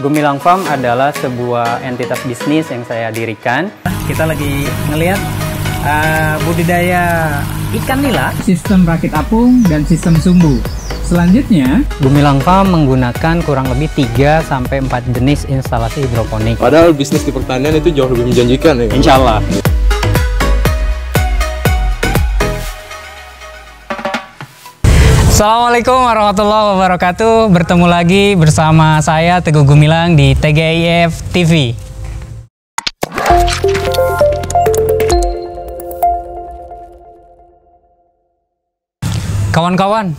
Gumilang Farm adalah sebuah entitas bisnis yang saya dirikan. Kita lagi ngelihat budidaya ikan nila, sistem rakit apung, dan sistem sumbu. Selanjutnya, Gumilang Farm menggunakan kurang lebih 3-4 jenis instalasi hidroponik. Padahal bisnis di pertanian itu jauh lebih menjanjikan ya. Insya Allah. Assalamualaikum warahmatullahi wabarakatuh. Bertemu lagi bersama saya Teguh Gumilang di TGIF TV. Kawan-kawan,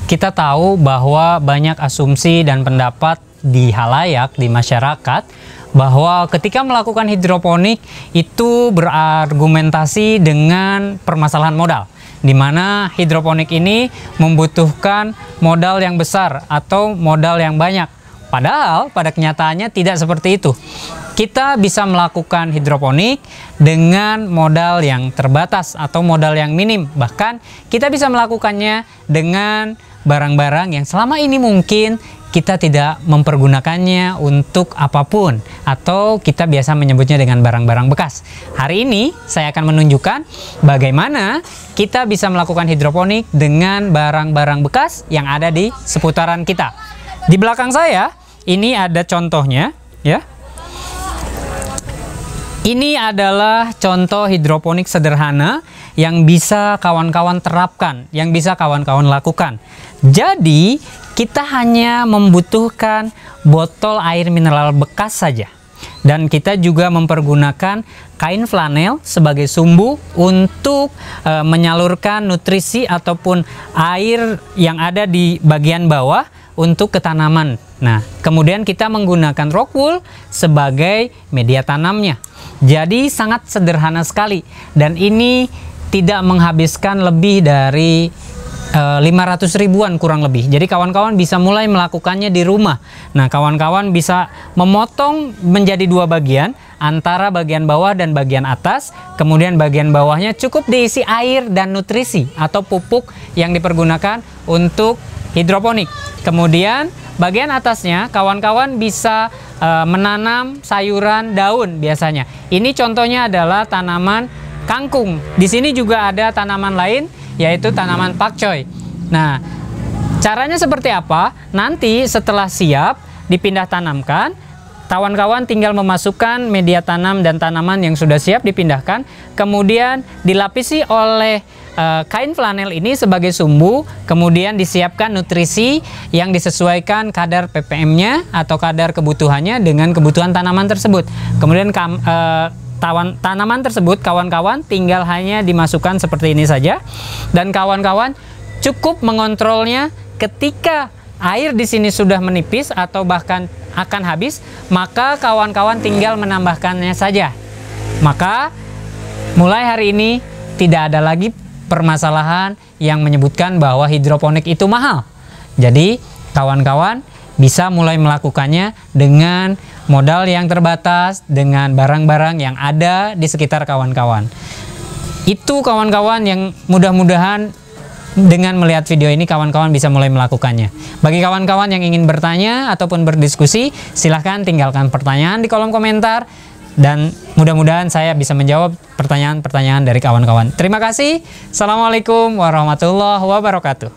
kita tahu bahwa banyak asumsi dan pendapat di halayak, di masyarakat, bahwa ketika melakukan hidroponik itu berargumentasi dengan permasalahan modal, di mana hidroponik ini membutuhkan modal yang besar atau modal yang banyak. Padahal pada kenyataannya tidak seperti itu. Kita bisa melakukan hidroponik dengan modal yang terbatas atau modal yang minim. Bahkan kita bisa melakukannya dengan barang-barang yang selama ini mungkin kita tidak mempergunakannya untuk apapun, atau kita biasa menyebutnya dengan barang-barang bekas. Hari ini saya akan menunjukkan bagaimana kita bisa melakukan hidroponik dengan barang-barang bekas yang ada di seputaran kita. Di belakang saya ini ada contohnya, ya. Ini adalah contoh hidroponik sederhana yang bisa kawan-kawan terapkan, yang bisa kawan-kawan lakukan. Jadi, kita hanya membutuhkan botol air mineral bekas saja. Dan kita juga mempergunakan kain flanel sebagai sumbu untuk menyalurkan nutrisi ataupun air yang ada di bagian bawah untuk ke tanaman. Nah, kemudian kita menggunakan rock wool sebagai media tanamnya. Jadi sangat sederhana sekali, dan ini tidak menghabiskan lebih dari 500 ribuan kurang lebih. Jadi kawan-kawan bisa mulai melakukannya di rumah. Nah, kawan-kawan bisa memotong menjadi 2 bagian, antara bagian bawah dan bagian atas. Kemudian bagian bawahnya cukup diisi air dan nutrisi atau pupuk yang dipergunakan untuk hidroponik. Kemudian bagian atasnya kawan-kawan bisa menanam sayuran daun biasanya. Ini contohnya adalah tanaman kangkung. Di sini juga ada tanaman lain, yaitu tanaman pakcoy. Nah, caranya seperti apa? Nanti setelah siap dipindah tanamkan, kawan-kawan tinggal memasukkan media tanam dan tanaman yang sudah siap dipindahkan, kemudian dilapisi oleh kain flanel ini sebagai sumbu, kemudian disiapkan nutrisi yang disesuaikan kadar ppm-nya atau kadar kebutuhannya dengan kebutuhan tanaman tersebut. Kemudian tanaman tersebut kawan-kawan tinggal hanya dimasukkan seperti ini saja, dan kawan-kawan cukup mengontrolnya. Ketika air di sini sudah menipis atau bahkan akan habis, maka kawan-kawan tinggal menambahkannya saja. Maka mulai hari ini tidak ada lagi permasalahan yang menyebutkan bahwa hidroponik itu mahal. Jadi kawan-kawan bisa mulai melakukannya dengan modal yang terbatas, dengan barang-barang yang ada di sekitar kawan-kawan. Itu kawan-kawan yang mudah-mudahan dengan melihat video ini kawan-kawan bisa mulai melakukannya. Bagi kawan-kawan yang ingin bertanya ataupun berdiskusi, silahkan tinggalkan pertanyaan di kolom komentar, dan mudah-mudahan saya bisa menjawab pertanyaan-pertanyaan dari kawan-kawan. Terima kasih. Assalamualaikum warahmatullahi wabarakatuh.